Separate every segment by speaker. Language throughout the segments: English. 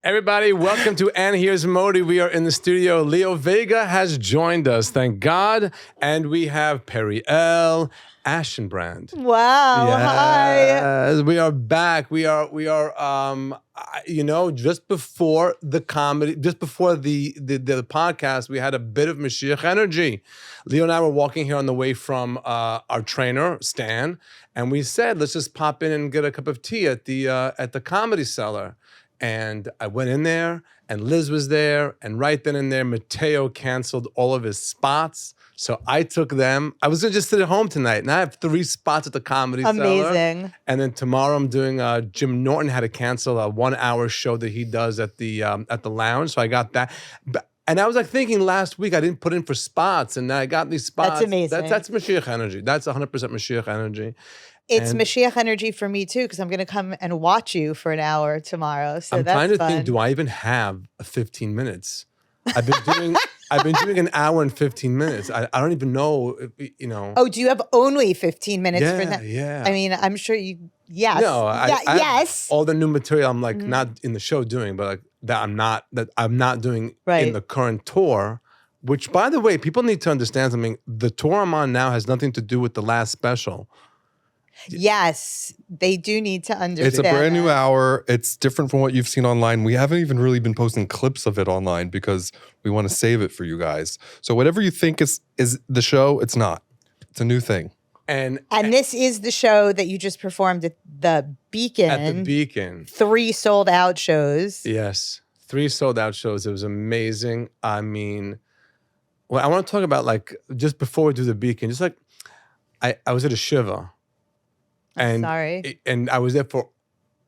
Speaker 1: Everybody, welcome to And Here's Modi. We are in the studio. Leo Vega has joined us, thank God. And we have Perry L. Ashenbrand.
Speaker 2: Wow,
Speaker 1: Yes,
Speaker 2: hi.
Speaker 1: we are back. We are just before the comedy, just before the podcast, we had a bit of Moshiach energy. Leo and I were walking here on the way from our trainer, Stan, and we said, let's just pop in and get a cup of tea at the Comedy Cellar. And I went in there, and Liz was there, and right then and there, Mateo canceled all of his spots. So I took them. I was gonna just sit at home tonight, and I have 3 spots at the Comedy Cellar.
Speaker 2: Amazing.
Speaker 1: And then tomorrow I'm doing. Jim Norton had to cancel a 1-hour show that he does at the lounge, so I got that. And I was like thinking last week I didn't put in for spots, and I got these spots.
Speaker 2: That's amazing.
Speaker 1: That's Moshiach energy. That's 100% Moshiach energy.
Speaker 2: It's Moshiach energy for me too, because I'm going to come and watch you for an hour tomorrow. So
Speaker 1: I'm
Speaker 2: that's
Speaker 1: trying to
Speaker 2: fun.
Speaker 1: think, do I even have 15 minutes? I've been doing an hour and 15 minutes. I don't even know,
Speaker 2: Oh, do you have only 15 minutes for that?
Speaker 1: Yeah.
Speaker 2: I mean, I'm sure you, yes.
Speaker 1: No, I
Speaker 2: yes.
Speaker 1: all the new material I'm like not in the show doing, but like that I'm not doing in the current tour, which by the way, people need to understand something. The tour I'm on now has nothing to do with the last special.
Speaker 2: Yes, they do need to understand.
Speaker 3: It's a brand new hour. It's different from what you've seen online. We haven't even really been posting clips of it online because we want to save it for you guys. So whatever you think is the show, it's not. It's a new thing.
Speaker 1: And
Speaker 2: this is the show that you just performed at the Beacon.
Speaker 1: At the Beacon.
Speaker 2: 3 sold out shows.
Speaker 1: Yes, 3 sold out shows. It was amazing. I mean, well, I want to talk about like just before we do the Beacon, just like I was at a Shiva. And I was there for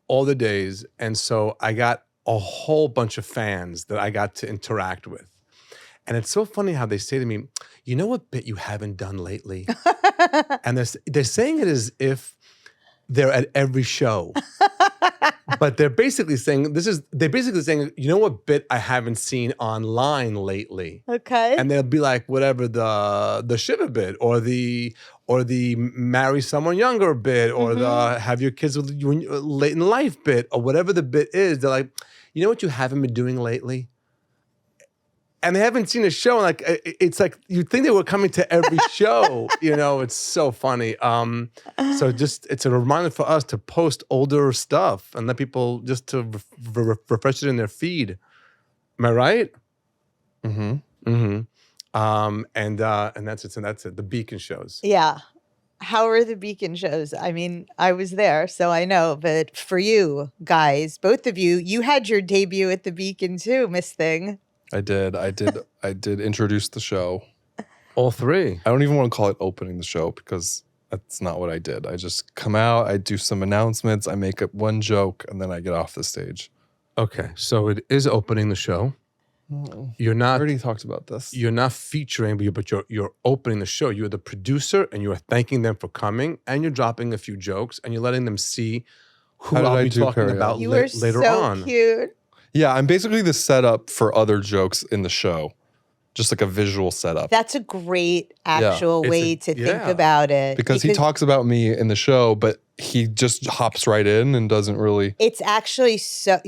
Speaker 1: all the days. And so I got a whole bunch of fans that I got to interact with. And it's so funny how they say to me, you know what bit you haven't done lately? And they're saying it as if they're at every show. But they're basically saying, you know what bit I haven't seen online lately? Okay. And they'll be like, whatever the Shiva bit or the marry someone younger bit or the have your kids with you late in life bit or whatever the bit is. They're like, you know what you haven't been doing lately? And they haven't seen a show. And like, it's like, you'd think they were coming to every show, it's so funny. So it's a reminder for us to post older stuff and let people just to refresh it in their feed. Am I right? Mm-hmm. Mm-hmm. And that's it. So that's it. The Beacon shows.
Speaker 2: Yeah. How are the Beacon shows? I mean, I was there, so I know. But for you guys, both of you, you had your debut at the Beacon too, Miss Thing.
Speaker 3: I did introduce the show.
Speaker 1: All 3.
Speaker 3: I don't even want to call it opening the show because that's not what I did. I just come out, I do some announcements, I make up one joke, and then I get off the stage.
Speaker 1: Okay, so it is opening the show. You're not.
Speaker 3: I already talked about this.
Speaker 1: You're not featuring, but you're opening the show. You're the producer, and you are thanking them for coming, and you're dropping a few jokes, and you're letting them see who I'll be talking about later on.
Speaker 2: You were so cute.
Speaker 3: Yeah, I'm basically the setup for other jokes in the show. Just like a visual setup.
Speaker 2: That's a great actual way to think about it.
Speaker 3: Because he talks about me in the show, but he just hops right in and doesn't really.
Speaker 2: It's actually so,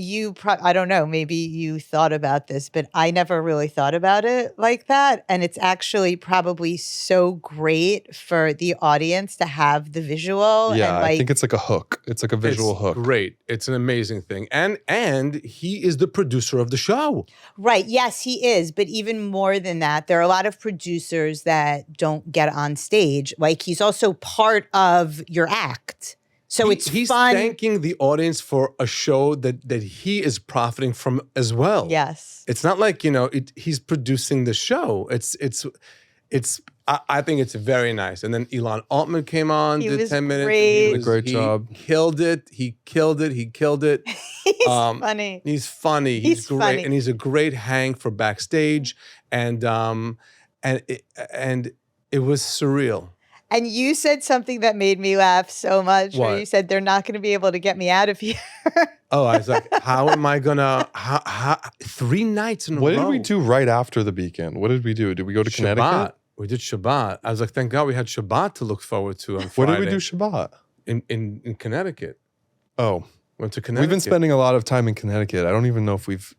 Speaker 2: I don't know, maybe you thought about this, but I never really thought about it like that. And it's actually probably so great for the audience to have the visual.
Speaker 3: Yeah,
Speaker 2: and
Speaker 3: I think it's like a hook. It's like a visual hook.
Speaker 1: Great. It's an amazing thing. And he is the producer of the show.
Speaker 2: Right. Yes, he is. But even more than that, there are a lot of producers that don't get on stage. Like, he's also part of your act. So he's fun.
Speaker 1: Thanking the audience for a show that he is profiting from as well.
Speaker 2: Yes.
Speaker 1: It's not like, he's producing the show. I think it's very nice. And then Elon Altman came on, did 10 minutes.
Speaker 2: Great.
Speaker 3: He did a great job.
Speaker 1: He killed it. He killed it.
Speaker 2: He's funny.
Speaker 1: He's funny. He's great.
Speaker 2: Funny.
Speaker 1: And he's a great hang for backstage. And it was surreal.
Speaker 2: And you said something that made me laugh so much.
Speaker 1: What?
Speaker 2: Where you said they're not going to be able to get me out of here.
Speaker 1: Oh, I was like, how am I gonna? 3 nights in a row.
Speaker 3: What did we do right after the Beacon? What did we do? Did we go to Connecticut?
Speaker 1: We did Shabbat. I was like, thank God we had Shabbat to look forward to on Friday.
Speaker 3: What did we do Shabbat?
Speaker 1: In Connecticut.
Speaker 3: Oh,
Speaker 1: Went to Connecticut.
Speaker 3: We've been spending a lot of time in Connecticut. I don't even know if we've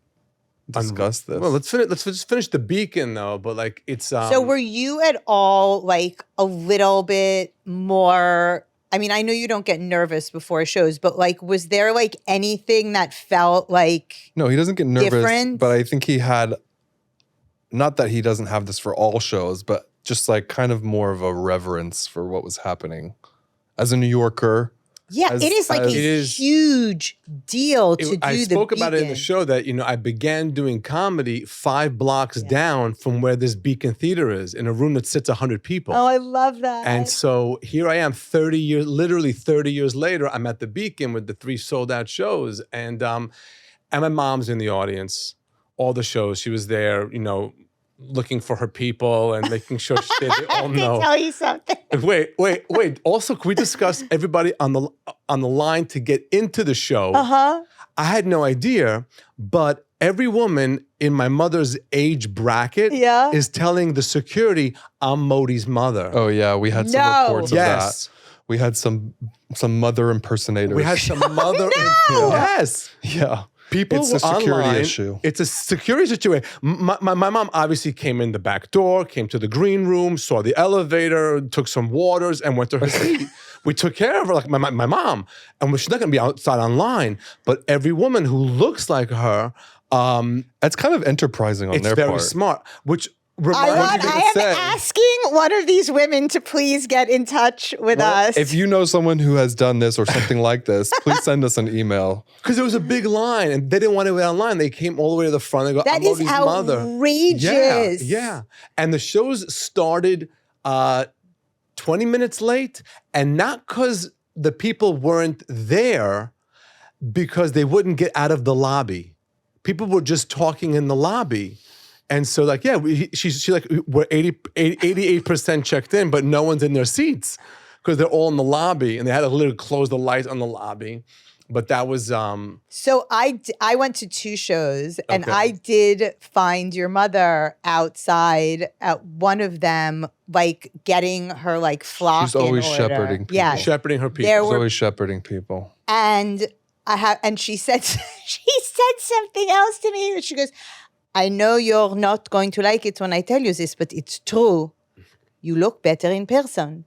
Speaker 3: discussed this.
Speaker 1: Well, let's just finish the Beacon though. But like it's
Speaker 2: So were you at all like a little bit more? I mean, I know you don't get nervous before shows, but like, was there like anything that felt like
Speaker 3: No, he doesn't get nervous,
Speaker 2: different?
Speaker 3: but I think he had, not that he doesn't have this for all shows, but just like kind of more of a reverence for what was happening. As a New Yorker.
Speaker 2: Yeah, it is like a huge deal to do the
Speaker 1: I spoke
Speaker 2: Beacon.
Speaker 1: about it in the show that, I began doing comedy 5 blocks down from where this Beacon Theater is, in a room that sits 100 people.
Speaker 2: Oh, I love that.
Speaker 1: And so here I am literally 30 years later, I'm at the Beacon with the 3 sold out shows. And my mom's in the audience, all the shows. She was there, looking for her people and making sure they all know.
Speaker 2: Let me tell you something.
Speaker 1: Wait. Also, can we discuss everybody on the line to get into the show?
Speaker 2: Uh-huh.
Speaker 1: I had no idea, but every woman in my mother's age bracket is telling the security, I'm Modi's mother.
Speaker 3: Oh yeah, we had some reports of that. We had some mother impersonators.
Speaker 1: We had some mother. Yes.
Speaker 3: Yeah.
Speaker 1: People
Speaker 3: it's a security
Speaker 1: online,
Speaker 3: issue.
Speaker 1: It's a security situation. My mom obviously came in the back door, came to the green room, saw the elevator, took some waters, and went to her seat. We took care of her, like my mom. And she's not going to be outside online. But every woman who looks like her...
Speaker 3: that's kind of enterprising on their part.
Speaker 1: It's very smart, which...
Speaker 2: I am asking one of these women to please get in touch with us.
Speaker 3: If you know someone who has done this or something like this, please send us an email.
Speaker 1: Because there was a big line and they didn't want to wait online. They came all the way to the front and go,
Speaker 2: that is outrageous.
Speaker 1: Yeah. And the shows started 20 minutes late, and not because the people weren't there, because they wouldn't get out of the lobby. People were just talking in the lobby. And so, like, she's like, we're 88% checked in, but no one's in their seats because they're all in the lobby, and they had to literally close the lights on the lobby. But that was
Speaker 2: So I went to 2 shows, and I did find your mother outside at one of them, like getting her like flock.
Speaker 3: She's always
Speaker 2: in order.
Speaker 3: shepherding people.
Speaker 2: Yeah,
Speaker 1: shepherding her people.
Speaker 3: She's always shepherding people.
Speaker 2: And and she said something else to me. She goes, I know you're not going to like it when I tell you this, but it's true. You look better in person.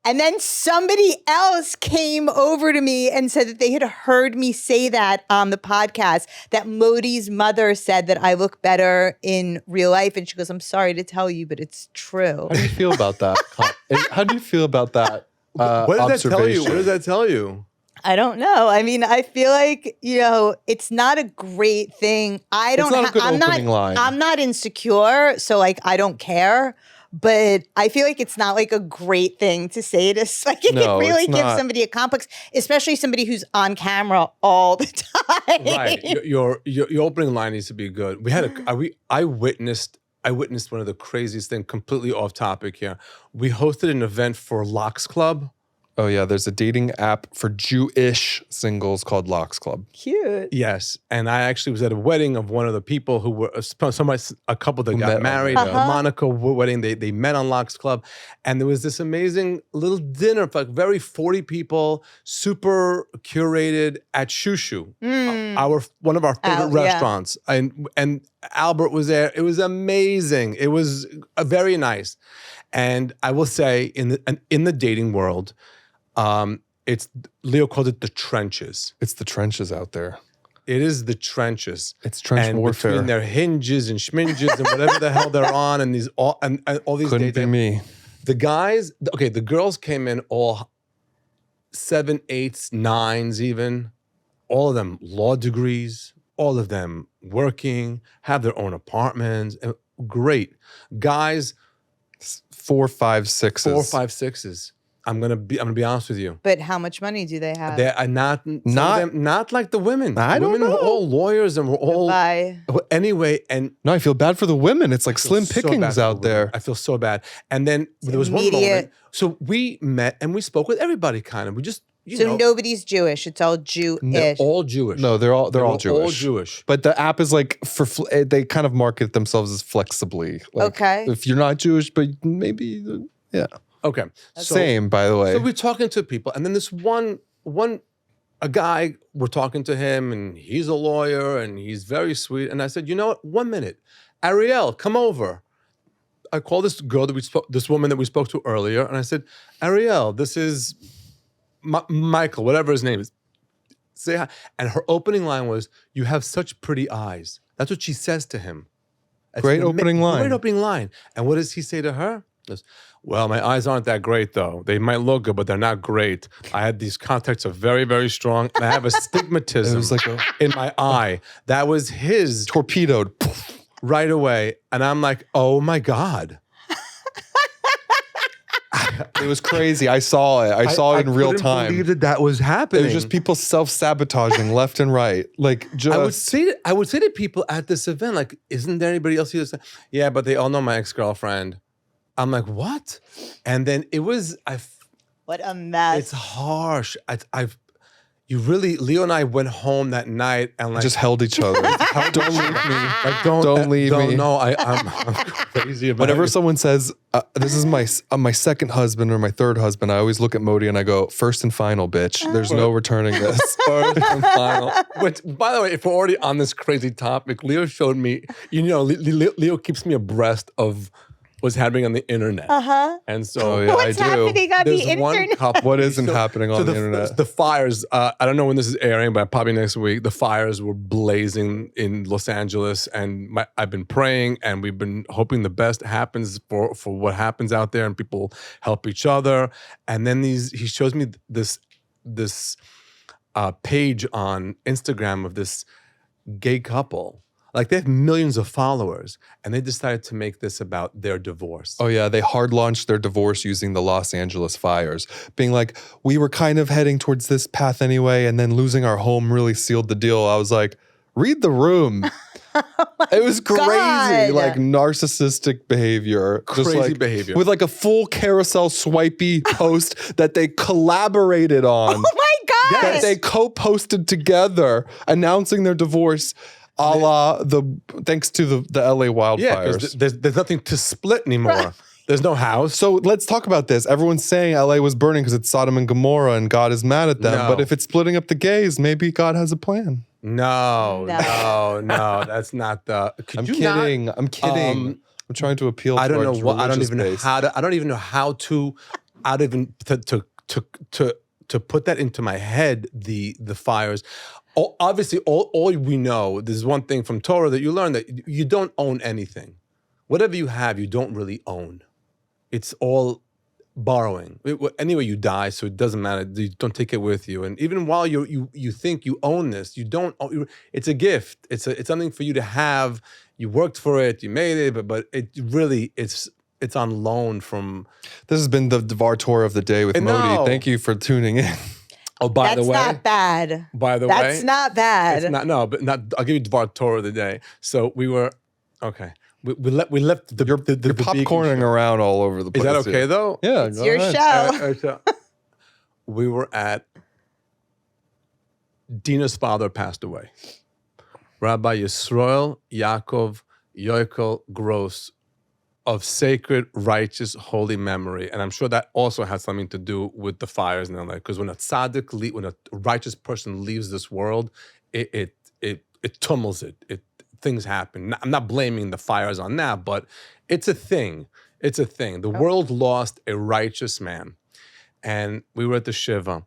Speaker 2: And then somebody else came over to me and said that they had heard me say that on the podcast, that Modi's mother said that I look better in real life. And she goes, I'm sorry to tell you, but it's true.
Speaker 3: How do you feel about that? How do you feel about that
Speaker 1: What does that tell you?
Speaker 3: observation?
Speaker 1: What does that tell you?
Speaker 2: I don't know. I mean, I feel like, it's not a great thing.
Speaker 3: It's not a good opening line.
Speaker 2: I'm not insecure, so like I don't care. But I feel like it's not like a great thing to say to like it
Speaker 3: No,
Speaker 2: can really
Speaker 3: it's
Speaker 2: give
Speaker 3: not.
Speaker 2: somebody a complex, especially somebody who's on camera all the time.
Speaker 1: Right. Your opening line needs to be good. We had I witnessed one of the craziest things, completely off topic here. We hosted an event for Locks Club.
Speaker 3: Oh yeah, there's a dating app for Jewish singles called Locks Club.
Speaker 2: Cute.
Speaker 1: Yes, and I actually was at a wedding of one of the people who were a couple that got married.
Speaker 3: met.
Speaker 1: The Monaco wedding. They met on Locks Club, and there was this amazing little dinner for like very 40 people, super curated at Shushu, one of our favorite restaurants, and Albert was there. It was amazing. It was very nice, and I will say in the dating world. It's Leo called it the trenches.
Speaker 3: It's the trenches out there.
Speaker 1: It is the trenches.
Speaker 3: It's trench warfare.
Speaker 1: Between their hinges and schminges and whatever the hell they're on, and all these.
Speaker 3: Couldn't be me.
Speaker 1: The guys, the girls came in all 7, 8s, 9s, even. All of them law degrees. All of them working, have their own apartments. Great guys.
Speaker 3: 4, 5, 6s.
Speaker 1: 4, 5, 6s. I'm gonna be honest with you.
Speaker 2: But how much money do they have?
Speaker 1: They are not like the women.
Speaker 3: I don't
Speaker 1: women
Speaker 3: know.
Speaker 1: were all lawyers and were all anyway. And
Speaker 3: No, I feel bad for the women. It's like slim pickings out there.
Speaker 1: I feel so bad. And then there was one moment. So we met and we spoke with everybody. Kind of. We just
Speaker 2: nobody's Jewish. It's all Jewish.
Speaker 1: They're all Jewish.
Speaker 3: No, they're all Jewish.
Speaker 1: All Jewish.
Speaker 3: But the app is like they kind of market themselves as flexibly. Like,
Speaker 2: okay.
Speaker 3: If you're not Jewish, but maybe yeah.
Speaker 1: Okay.
Speaker 3: Same, by the way.
Speaker 1: So we're talking to people, and then this one a guy, we're talking to him, and he's a lawyer, and he's very sweet. And I said, you know what? 1 minute. Ariel, come over. I called this girl this woman that we spoke to earlier, and I said, Ariel, this is Michael, whatever his name is. Say hi. And her opening line was, you have such pretty eyes. That's what she says to him.
Speaker 3: Great opening line.
Speaker 1: Great opening line. And what does he say to her? He goes, well, my eyes aren't that great, though. They might look good, but they're not great. I had these contacts are very, very strong, and I have astigmatism in my eye. That was his.
Speaker 3: Torpedoed.
Speaker 1: Right away. And I'm like, oh, my God.
Speaker 3: It was crazy. I saw it. I saw it in real time.
Speaker 1: I couldn't believe that was happening.
Speaker 3: It was just people self-sabotaging left and right. Like, just...
Speaker 1: I would say to people at this event, like, isn't there anybody else here? Yeah, but they all know my ex-girlfriend. I'm like, what? And then it was,
Speaker 2: what a mess.
Speaker 1: It's harsh. Leo and I went home that night and like
Speaker 3: just held each other. Don't leave me.
Speaker 1: Like, don't leave me. No, I'm crazy about
Speaker 3: Whenever
Speaker 1: it.
Speaker 3: someone says, this is my second husband or my third husband, I always look at Modi and I go, first and final, bitch. There's no returning this.
Speaker 1: First and final. Which, by the way, if we're already on this crazy topic, Leo showed me, Leo keeps me abreast of what's happening on the internet. And so
Speaker 2: what's happening on the internet?
Speaker 3: What isn't happening on the internet?
Speaker 1: The fires, I don't know when this is airing, but probably next week, the fires were blazing in Los Angeles. And I've been praying and we've been hoping the best happens for what happens out there and people help each other. And then he shows me this page on Instagram of this gay couple. Like they have millions of followers and they decided to make this about their divorce.
Speaker 3: Oh yeah, they hard launched their divorce using the Los Angeles fires, being like, we were kind of heading towards this path anyway, and then losing our home really sealed the deal. I was like, read the room. It was crazy, like narcissistic behavior.
Speaker 1: Crazy behavior.
Speaker 3: With like a full carousel swipey post that they collaborated on.
Speaker 2: Oh my God.
Speaker 3: That they co-posted together announcing their divorce. A la thanks to the LA wildfires.
Speaker 1: Yeah, because there's nothing to split anymore. There's no house.
Speaker 3: So let's talk about this. Everyone's saying LA was burning because it's Sodom and Gomorrah and God is mad at them.
Speaker 1: No.
Speaker 3: But if it's splitting up the gays, maybe God has a plan.
Speaker 1: No, that's not the.
Speaker 3: I'm kidding. I'm trying to appeal. I don't know. I don't even know how to.
Speaker 1: I don't even know how to. To put that into my head. The fires. Obviously, all we know, there's one thing from Torah that you learn, that you don't own anything. Whatever you have, you don't really own. It's all borrowing. Anyway, you die, so it doesn't matter. You don't take it with you. And even while you think you own this, you don't. It's a gift. It's something for you to have. You worked for it. You made it, but it really it's on loan from.
Speaker 3: This has been the Devar Torah of the day with Modi. Thank you for tuning in.
Speaker 1: Oh, by the way,
Speaker 2: that's not bad.
Speaker 1: By the way,
Speaker 2: that's not bad.
Speaker 1: It's not. No, but not. I'll give you Devar Torah of the day. So we were okay. We left the
Speaker 3: popcorning around all over the place.
Speaker 1: Is that okay though?
Speaker 3: Yeah,
Speaker 2: it's your show.
Speaker 1: So we were at Dina's father passed away. Rabbi Yisroel Yaakov Yoikel Gross, of sacred, righteous, holy memory. And I'm sure that also has something to do with the fires in LA. Because when a tzaddik, when a righteous person leaves this world, it tumbles it. Things happen. I'm not blaming the fires on that, but it's a thing. It's a thing. The world lost a righteous man. And we were at the Shiva.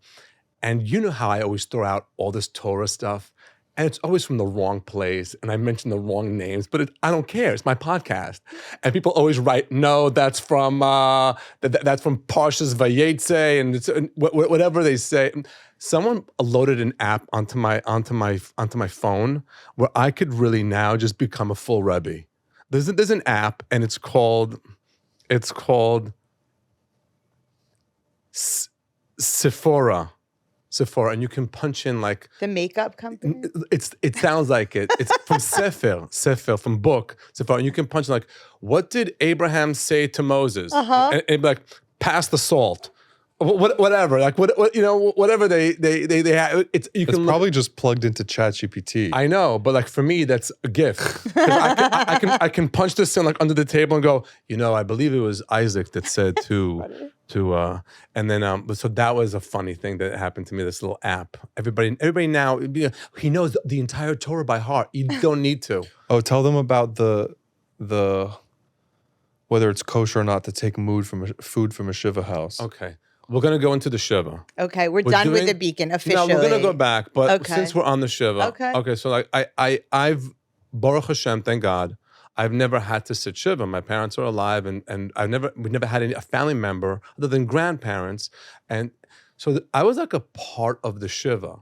Speaker 1: And you know how I always throw out all this Torah stuff? And it's always from the wrong place, and I mention the wrong names, but I don't care. It's my podcast, and people always write, "No, that's from Parshas Vayetze," and it's whatever they say. Someone loaded an app onto my phone where I could really now just become a full Rebbe. There's an app, and it's called Sephora, and you can punch in like
Speaker 2: the makeup company.
Speaker 1: It sounds like it. It's from Sefer from book Sephora, and you can punch in like, what did Abraham say to Moses? And it'd be like, pass the salt, whatever. Like whatever they have. It's
Speaker 3: probably just plugged into ChatGPT.
Speaker 1: I know, but like for me, that's a gift. I can punch this in like under the table and go, I believe it was Isaac that said to And then so that was a funny thing that happened to me. This little app. Everybody now, he knows the entire Torah by heart. You don't need to.
Speaker 3: Oh, tell them about the whether it's kosher or not to take food from a Shiva house.
Speaker 1: Okay. We're going to go into the Shiva.
Speaker 2: Okay, we're done with the beacon officially.
Speaker 1: No, we're going to go back, but
Speaker 2: Okay.
Speaker 1: since we're on the Shiva.
Speaker 2: Okay.
Speaker 1: So like I've, Baruch Hashem, thank God, I've never had to sit Shiva. My parents are alive, and we never had a family member other than grandparents. And so I was like a part of the Shiva.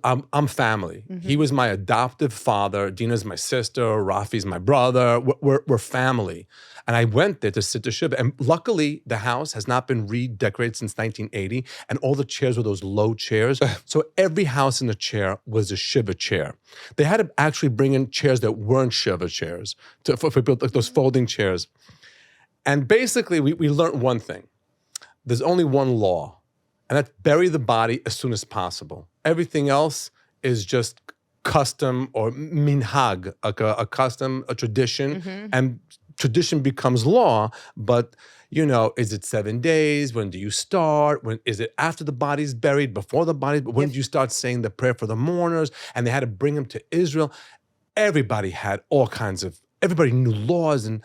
Speaker 1: I'm family.
Speaker 2: Mm-hmm.
Speaker 1: He was my adoptive father. Dina's my sister. Rafi's my brother. We're family. And I went there to sit the Shiva. And luckily, the house has not been redecorated since 1980. And all the chairs were those low chairs. So every house in the chair was a Shiva chair. They had to actually bring in chairs that weren't Shiva chairs for people, like those folding chairs. And basically, we learned one thing. There's only one law. And that's bury the body as soon as possible. Everything else is just custom or minhag, like a custom, a tradition.
Speaker 2: Mm-hmm.
Speaker 1: And tradition becomes law. But, is it 7 days? When do you start? When is it after the body's buried, before the body? When do you start saying the prayer for the mourners? And they had to bring him to Israel. Everybody had everybody knew laws. And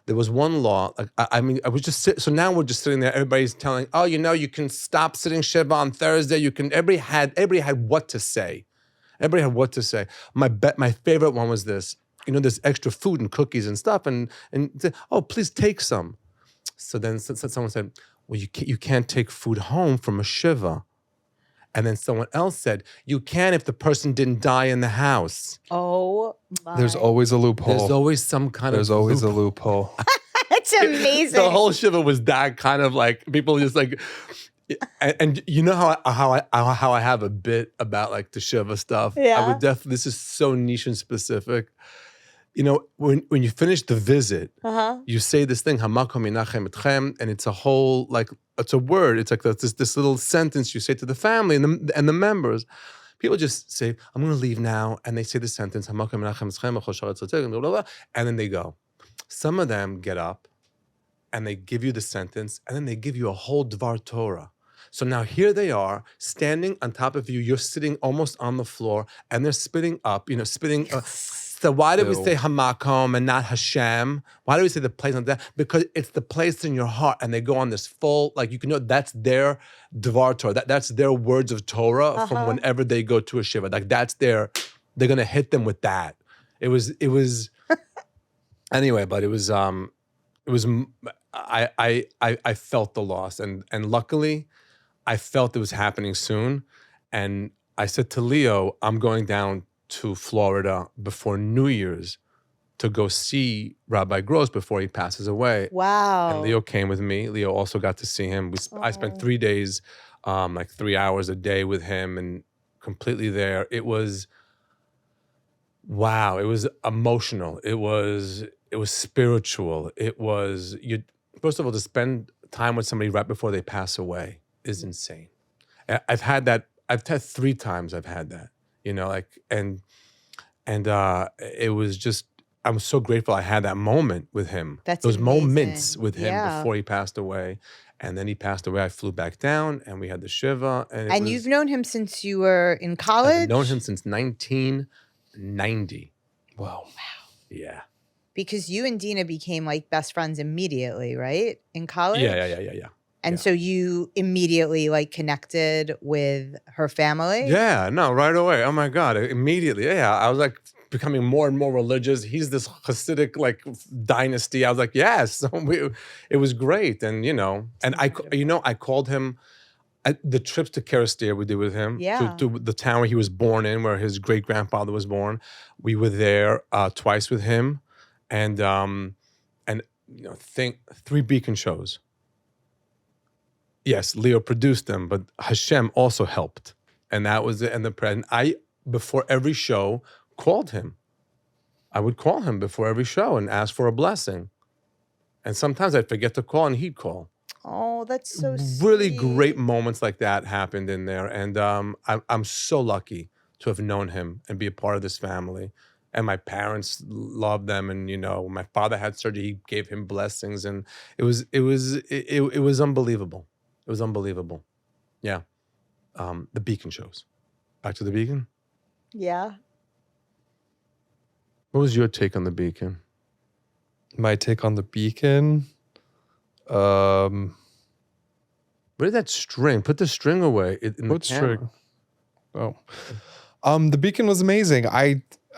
Speaker 1: there was one law. I was just so now we're just sitting there. Everybody's telling, you can stop sitting Shiva on Thursday. everybody had what to say. Everybody had what to say. My favorite one was this. There's extra food and cookies and stuff, and please take some. So then someone said, well, you can't take food home from a Shiva. And then someone else said, you can if the person didn't die in the house.
Speaker 2: Oh, my.
Speaker 3: There's always a loophole.
Speaker 1: There's always some kind
Speaker 3: There's
Speaker 1: of
Speaker 3: always a loophole.
Speaker 2: It's amazing.
Speaker 1: The whole Shiva was that kind of like, people just like, and you know how I have a bit about like the Shiva stuff?
Speaker 2: Yeah.
Speaker 1: I would definitely, this is so niche and specific. When you finish the visit, you say this thing, Hamakom Yinachem Etchem, and it's a whole, like, it's a word. It's like this little sentence you say to the family and the members. People just say, I'm going to leave now, and they say the sentence, Hamakom Yinachem Etchem, Achol Sharet Tzaddik, blah, blah, blah, and then they go. Some of them get up, and they give you the sentence, and then they give you a whole Dvar Torah. So now here they are, standing on top of you. You're sitting almost on the floor, and they're spitting up, spitting. So why do we say Hamakom and not Hashem? Why do we say the place like that? Because it's the place in your heart, and they go on this full, like, that's their Dvar Torah. That's their words of Torah from whenever they go to a Shiva. Like they're going to hit them with that. It was anyway, but it was I felt the loss, and luckily I felt it was happening soon. And I said to Leo, I'm going down to Florida before New Year's to go see Rabbi Gross before he passes away.
Speaker 2: Wow.
Speaker 1: And Leo came with me. Leo also got to see him. I spent 3 days, like 3 hours a day with him, and completely there. It was, wow. It was emotional. It was spiritual. It was, first of all, to spend time with somebody right before they pass away is insane. I've had 3 times I've had that. And it was just, I'm so grateful I had that moment with him. Those
Speaker 2: amazing.
Speaker 1: Moments with him before he passed away. And then he passed away. I flew back down, and we had the Shiva. And
Speaker 2: you've known him since you were in college?
Speaker 1: I've known him since 1990.
Speaker 3: Wow.
Speaker 1: Yeah.
Speaker 2: Because you and Dina became like best friends immediately, right? In college?
Speaker 1: Yeah.
Speaker 2: And so you immediately like connected with her family?
Speaker 1: Yeah, no, right away. Oh my God, immediately. Yeah, I was like becoming more and more religious. He's this Hasidic like dynasty. I was like, yes. It was great. And, I called him, the trips to Kerastir we did with him, to the town where he was born in, where his great-grandfather was born. We were there twice with him. And 3 beacon shows. Yes, Leo produced them, but Hashem also helped. And that was it. And I, before every show, called him. I would call him before every show and ask for a blessing. And sometimes I'd forget to call, and he'd call.
Speaker 2: Oh, that's so sweet.
Speaker 1: Really great moments like that happened in there. And I'm so lucky to have known him and be a part of this family. and my parents loved them. And when my father had surgery, he gave him blessings, and it was unbelievable. It was unbelievable. Yeah. The Beacon shows. Back to the Beacon.
Speaker 2: Yeah.
Speaker 1: What was your take on the Beacon?
Speaker 3: My take on the Beacon.
Speaker 1: Where did that string? Put the string away.
Speaker 3: What string? Oh, the Beacon was amazing.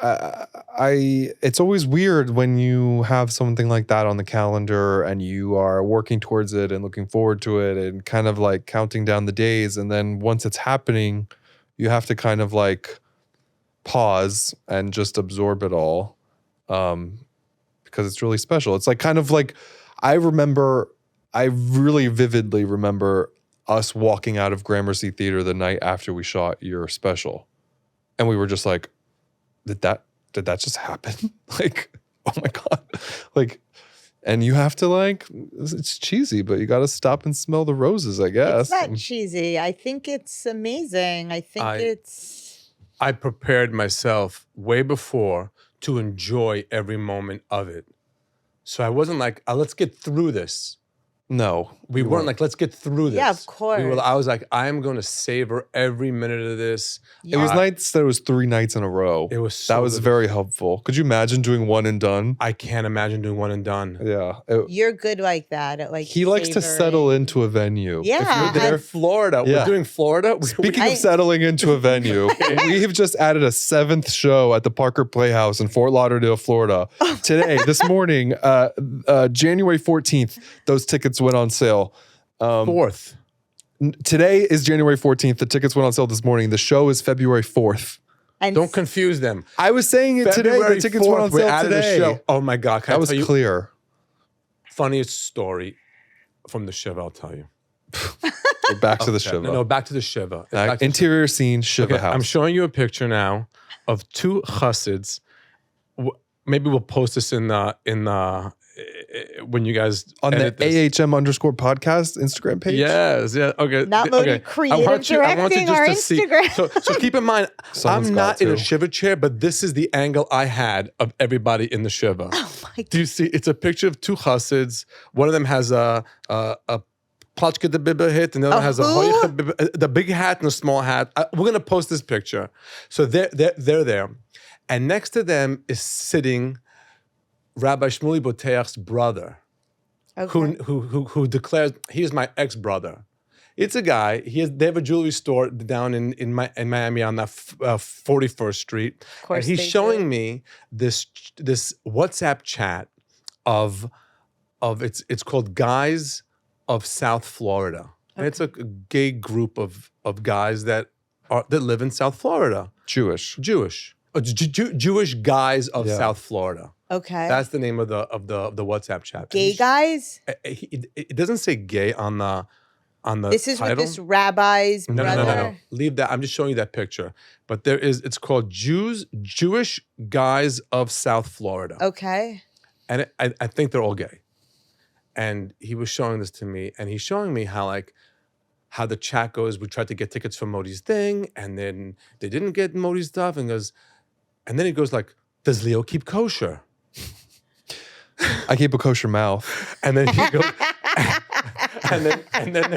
Speaker 3: It's always weird when you have something like that on the calendar and you are working towards it and looking forward to it and kind of like counting down the days. And then once it's happening, you have to kind of like pause and just absorb it all. Because it's really special. It's like kind of like, I really vividly remember us walking out of Gramercy Theater the night after we shot your special. And we were just like, did that just happen? Like, oh my God. Like, and you have to like, it's cheesy, but you got to stop and smell the roses, I guess.
Speaker 2: It's not cheesy. I think it's amazing.
Speaker 1: I prepared myself way before to enjoy every moment of it. So I wasn't like, let's get through this.
Speaker 3: No.
Speaker 1: We weren't like, let's get through this.
Speaker 2: Yeah, of course.
Speaker 1: I was like, I'm going to savor every minute of this.
Speaker 3: Yeah. It was nights that it was 3 nights in a row.
Speaker 1: It was so
Speaker 3: That was
Speaker 1: good.
Speaker 3: very helpful. Could you imagine doing one and done?
Speaker 1: I can't imagine doing one and done.
Speaker 3: Yeah.
Speaker 2: You're good like that. At like
Speaker 3: he likes to settle into a venue.
Speaker 2: Yeah.
Speaker 1: If you're there, Florida.
Speaker 3: Yeah.
Speaker 1: We're doing Florida.
Speaker 3: Speaking of settling into a venue, we have just added a 7th show at the Parker Playhouse in Fort Lauderdale, Florida. Today, this morning, January 14th, those tickets went on sale.
Speaker 1: 4th.
Speaker 3: Today is January 14th. The tickets went on sale this morning. The show is February 4th.
Speaker 2: And
Speaker 1: Don't confuse them.
Speaker 3: I was saying it today. The tickets went on
Speaker 1: we
Speaker 3: sale
Speaker 1: added
Speaker 3: today.
Speaker 1: a show. Oh my God. Can
Speaker 3: That
Speaker 1: I
Speaker 3: was
Speaker 1: tell you
Speaker 3: clear.
Speaker 1: funniest story from the Shiva, I'll tell you.
Speaker 3: We're back to the Shiva.
Speaker 1: No, back to the Shiva. Back to
Speaker 3: Interior scene, Shiva
Speaker 1: Okay,
Speaker 3: house.
Speaker 1: I'm showing you a picture now of 2 chassids. Maybe we'll post this in when you guys
Speaker 3: on the
Speaker 1: edit this.
Speaker 3: AHM_podcast Instagram page.
Speaker 1: Yes, yeah, okay.
Speaker 2: Not Modi creative directing our Instagram.
Speaker 1: So keep in mind,
Speaker 3: Someone's
Speaker 1: I'm not
Speaker 3: got
Speaker 1: in a
Speaker 3: to.
Speaker 1: Shiva chair, but this is the angle I had of everybody in the Shiva.
Speaker 2: Oh my God.
Speaker 1: Do you see? It's a picture of 2 chassids. One of them has a Plachka de Bibba hit, and the other has a
Speaker 2: who?
Speaker 1: Hoycha Bibba, the big hat and the small hat. We're gonna post this picture. So they're there, and next to them is sitting Rabbi Shmuley Boteach's brother,
Speaker 2: Okay.
Speaker 1: who declares he's my ex-brother. It's a guy. They have a jewelry store down in Miami on that 41st Street.
Speaker 2: Of course
Speaker 1: and he's
Speaker 2: they
Speaker 1: showing
Speaker 2: do.
Speaker 1: me this WhatsApp chat of it's called Guys of South Florida. And it's a gay group of guys that live in South Florida.
Speaker 3: Jewish.
Speaker 1: Jewish guys of
Speaker 3: Yeah.
Speaker 1: South Florida.
Speaker 2: Okay.
Speaker 1: That's the name of the WhatsApp chat.
Speaker 2: Gay guys?
Speaker 1: It doesn't say gay on the
Speaker 2: This is
Speaker 1: title.
Speaker 2: with this rabbi's
Speaker 1: No,
Speaker 2: brother?
Speaker 1: no. Leave that. I'm just showing you that picture. But it's called Jewish Guys of South Florida.
Speaker 2: Okay.
Speaker 1: And I think they're all gay. And he was showing this to me, and he's showing me how the chat goes. We tried to get tickets for Modi's thing, and then they didn't get Modi's stuff, and then he goes like, "Does Leo keep kosher?"
Speaker 3: I keep a kosher mouth.
Speaker 1: And then he goes, and then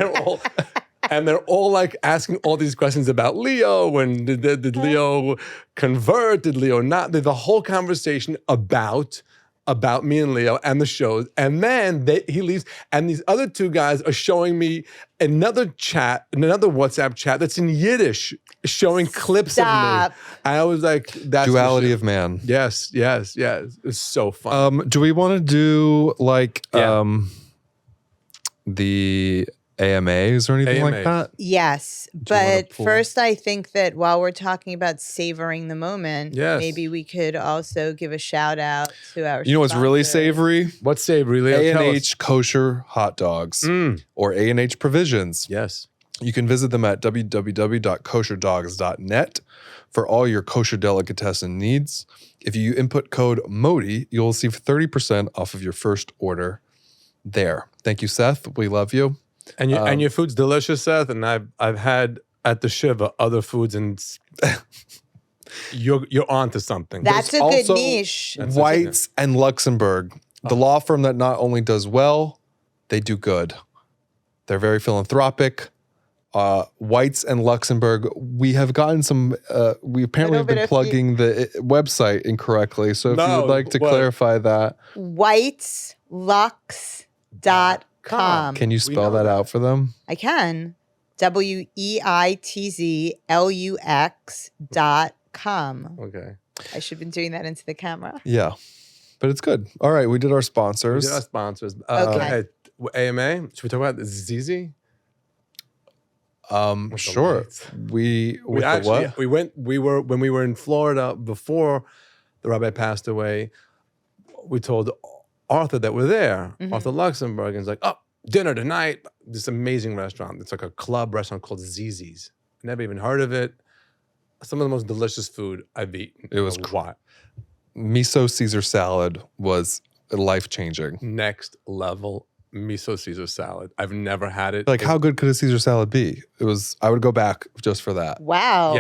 Speaker 1: they're all like asking all these questions about Leo. And did Leo convert? Did Leo not? There's a whole conversation about me and Leo and the shows. And then he leaves, and these other 2 guys are showing me another WhatsApp chat that's in Yiddish, showing clips
Speaker 2: Stop.
Speaker 1: of me. And I was like, that's
Speaker 3: Duality of man.
Speaker 1: Yes. It's so fun.
Speaker 3: Do we want to do like
Speaker 1: Yeah.
Speaker 3: the AMAs or anything like
Speaker 1: AMAs.
Speaker 3: that?
Speaker 2: Yes.
Speaker 3: you wanna
Speaker 2: But
Speaker 3: pull-
Speaker 2: first, I think that while we're talking about savoring the moment,
Speaker 1: Yes.
Speaker 2: maybe we could also give a shout out to our
Speaker 3: You know what's really
Speaker 2: sponsors.
Speaker 3: savory?
Speaker 1: What's savory, Leo? Tell us.
Speaker 3: A&H kosher hot dogs or A&H provisions.
Speaker 1: Yes.
Speaker 3: You can visit them at www.kosherdogs.net for all your kosher delicatessen needs. If you input code MODI, you'll receive 30% off of your first order there. Thank you, Seth. We love you.
Speaker 1: And your food's delicious, Seth. And I've had at the Shiva other foods, and you're onto something.
Speaker 2: That's
Speaker 3: There's
Speaker 2: a good
Speaker 3: also
Speaker 2: niche.
Speaker 3: Whites and Luxembourg, the law firm that not only does well, they do good. They're very philanthropic. Whites and Luxembourg, we have gotten some, we apparently have been plugging the website incorrectly. So if you would like to clarify that.
Speaker 2: whiteslux.com.
Speaker 3: Can you spell that out for them?
Speaker 2: I can. WEITZLUX.com.
Speaker 1: Okay.
Speaker 2: I should have been doing that into the camera.
Speaker 3: Yeah. But it's good. All right. We did our sponsors.
Speaker 1: We did our sponsors.
Speaker 2: Okay.
Speaker 1: AMA. Should we talk about ZZ?
Speaker 3: Sure. We actually
Speaker 1: when we were in Florida before the rabbi passed away, we told Arthur that we're there. Arthur Luxembourg, and he's like, "Oh, dinner tonight. This amazing restaurant. It's like a club restaurant called ZZ's. Never even heard of it. Some of the most delicious food I've eaten.
Speaker 3: It was
Speaker 1: what?
Speaker 3: Miso Caesar salad was life-changing.
Speaker 1: Next level miso Caesar salad. I've never had it.
Speaker 3: Like, how good could a Caesar salad be? It was. I would go back just for that.
Speaker 2: Wow.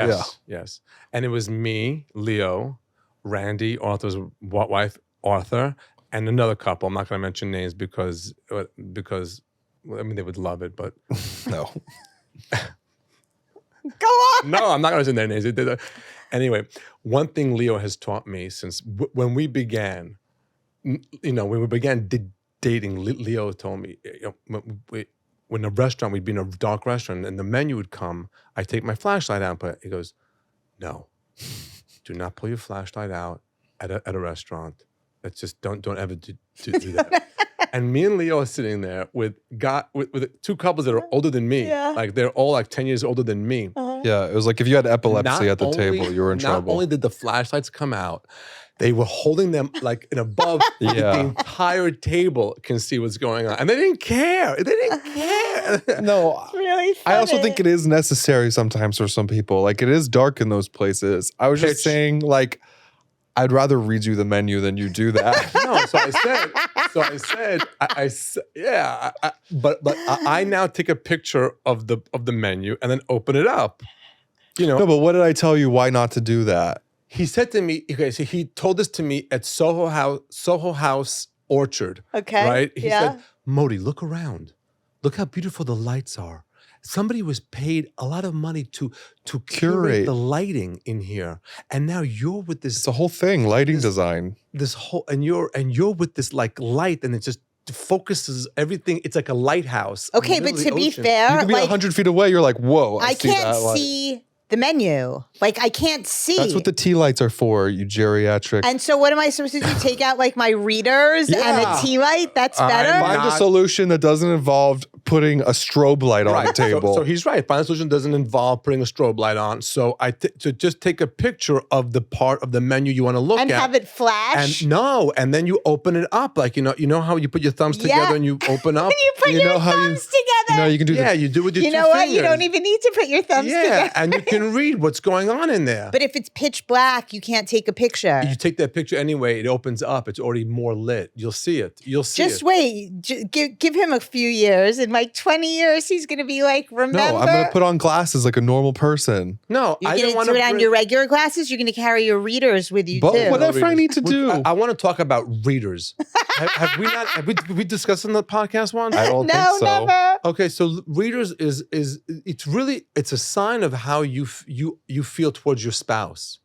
Speaker 1: Yes. And it was me, Leo, Randy, Arthur's wife, Arthur, and another couple. I'm not going to mention names because I mean they would love it, but
Speaker 3: No.
Speaker 2: Go on.
Speaker 1: no, I'm not going to mention their names. Anyway, one thing Leo has taught me since when we began, when we began dating, Leo told me, when a restaurant, we'd be in a dark restaurant and the menu would come, I take my flashlight out and put it. He goes, no, do not pull your flashlight out at a restaurant. That's just, don't ever do that. And me and Leo are sitting there with two couples that are older than me.
Speaker 2: Yeah.
Speaker 1: Like they're all like 10 years older than me.
Speaker 3: Yeah, it was like if you had epilepsy at the table, you were in trouble.
Speaker 1: Not only did the flashlights come out, they were holding them like in above the entire table can see what's going on. And they didn't care.
Speaker 3: No,
Speaker 2: It's really funny.
Speaker 3: I also think it is necessary sometimes for some people. Like, it is dark in those places. I was just saying, like, I'd rather read you the menu than you do that.
Speaker 1: No, but I now take a picture of the menu and then open it up.
Speaker 3: No, but what did I tell you why not to do that?
Speaker 1: He said to me, okay, so he told this to me at Soho House Orchard.
Speaker 2: Okay.
Speaker 1: Right? He said, Modi, look around. Look how beautiful the lights are. Somebody was paid a lot of money to curate the lighting in here. And now you're with this.
Speaker 3: It's a whole thing, lighting design.
Speaker 1: And you're with this like light and it just focuses everything. It's like a lighthouse.
Speaker 2: Okay, but to be fair,
Speaker 3: you can be 100 feet away. You're like, whoa.
Speaker 2: I can't see the menu. Like, I can't see.
Speaker 3: That's what the tea lights are for, you geriatric.
Speaker 2: And so what am I supposed to do? Take out like my readers and a tea light? That's better?
Speaker 3: Find a solution that doesn't involve putting a strobe light on the table.
Speaker 1: So he's right. Find a solution doesn't involve putting a strobe light on. So so just take a picture of the part of the menu you want to look at.
Speaker 2: And have it flash?
Speaker 1: And then you open it up. Like, you know how you put your thumbs together and you open up?
Speaker 2: You put your thumbs together.
Speaker 3: You can do
Speaker 1: that. Yeah, you do with your two fingers.
Speaker 2: You know what? You don't even need to put your thumbs together.
Speaker 1: Yeah, and you can read what's going on in there.
Speaker 2: But if it's pitch black, you can't take a picture.
Speaker 1: You take that picture anyway, it opens up. It's already more lit. You'll see it.
Speaker 2: Just wait. Give him a few years. In like 20 years, he's going to be like, remember?
Speaker 3: No, I'm going to put on glasses like a normal person.
Speaker 1: No,
Speaker 2: you're going to do it on your regular glasses? You're going to carry your readers with you too?
Speaker 3: Whatever I need to do.
Speaker 1: I want to talk about readers. Have we discussed on the podcast once?
Speaker 3: I don't think so.
Speaker 2: Never.
Speaker 1: Okay, so readers is it's a sign of how you feel towards your spouse.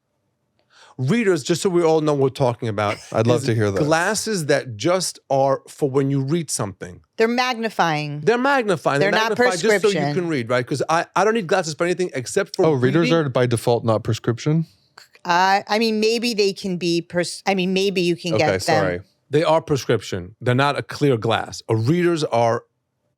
Speaker 1: Readers, just so we all know what we're talking about.
Speaker 3: I'd love to hear that.
Speaker 1: Glasses that just are for when you read something.
Speaker 2: They're magnifying.
Speaker 1: They're magnifying.
Speaker 2: They're not prescription.
Speaker 1: Just so you can read, right? Because I don't need glasses for anything except for
Speaker 3: readers are by default not prescription?
Speaker 2: I mean, maybe they can be, maybe you can get them.
Speaker 3: Sorry.
Speaker 1: They are prescription. They're not a clear glass. Readers are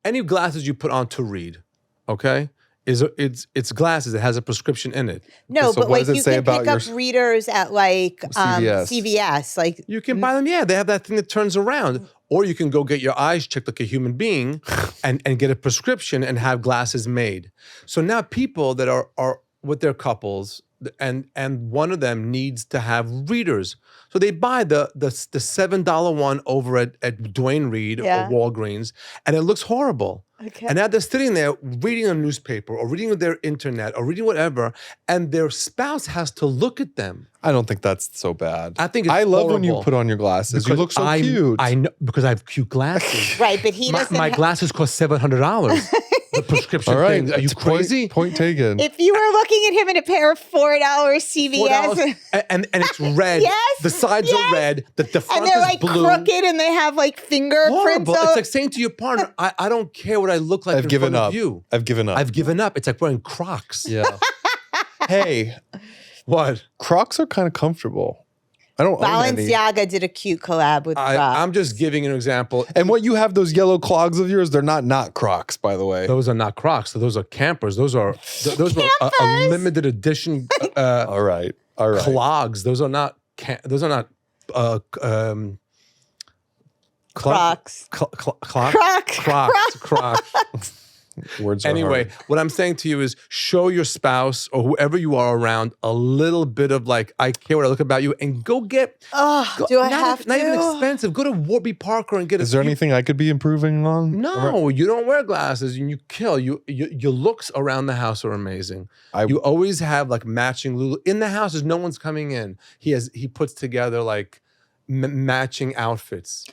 Speaker 1: any glasses you put on to read, okay? It's glasses. It has a prescription in it.
Speaker 2: No,
Speaker 3: so
Speaker 2: but like you can pick up readers at like
Speaker 3: CVS.
Speaker 2: Like
Speaker 1: you can buy them. Yeah, they have that thing that turns around. Or you can go get your eyes checked like a human being, and get a prescription and have glasses made. So now people that are with their couples and one of them needs to have readers. So they buy the $7 one over at Duane Reade or Walgreens, and it looks horrible.
Speaker 2: Okay.
Speaker 1: And now they're sitting there reading a newspaper or reading their internet or reading whatever, and their spouse has to look at them.
Speaker 3: I don't think that's so bad.
Speaker 1: I think it's
Speaker 3: I love when you
Speaker 1: horrible.
Speaker 3: put on your glasses. You look so cute.
Speaker 1: I know, because I have cute glasses.
Speaker 2: Right, but he doesn't.
Speaker 1: My glasses cost $700. The prescription
Speaker 3: All right.
Speaker 1: things. Are you crazy?
Speaker 3: Point taken.
Speaker 2: If you were looking at him in a pair of $4 CVS,
Speaker 1: $4, and it's red.
Speaker 2: Yes,
Speaker 1: The sides are red. The front
Speaker 2: and they're
Speaker 1: is
Speaker 2: like
Speaker 1: blue.
Speaker 2: crooked, and they have like fingerprints.
Speaker 1: Horrible. It's like saying to your partner, I don't care what I look like
Speaker 3: I've given up.
Speaker 1: You.
Speaker 3: I've given up.
Speaker 1: I've given up. It's like wearing Crocs.
Speaker 3: Yeah. Hey,
Speaker 1: What?
Speaker 3: Crocs are kind of comfortable. I don't own any.
Speaker 2: Balenciaga did a cute collab with Crocs.
Speaker 1: I'm just giving an example.
Speaker 3: And what you have those yellow clogs of yours, they're not Crocs, by the way.
Speaker 1: Those are not Crocs. So those are campers. Those are a limited edition
Speaker 3: All right.
Speaker 1: clogs. Those are not
Speaker 2: Crocs.
Speaker 1: Crocs.
Speaker 3: Words are
Speaker 1: Anyway,
Speaker 3: hard.
Speaker 1: what I'm saying to you is show your spouse or whoever you are around a little bit of like, I care what I look about you, and go get.
Speaker 2: Do I have to?
Speaker 1: Not even expensive. Go to Warby Parker and get.
Speaker 3: Is there anything I could be improving on?
Speaker 1: No, you don't wear glasses, and you kill. Your looks around the house are amazing. You always have like matching Lulu in the house. As no one's coming in, he puts together like matching outfits.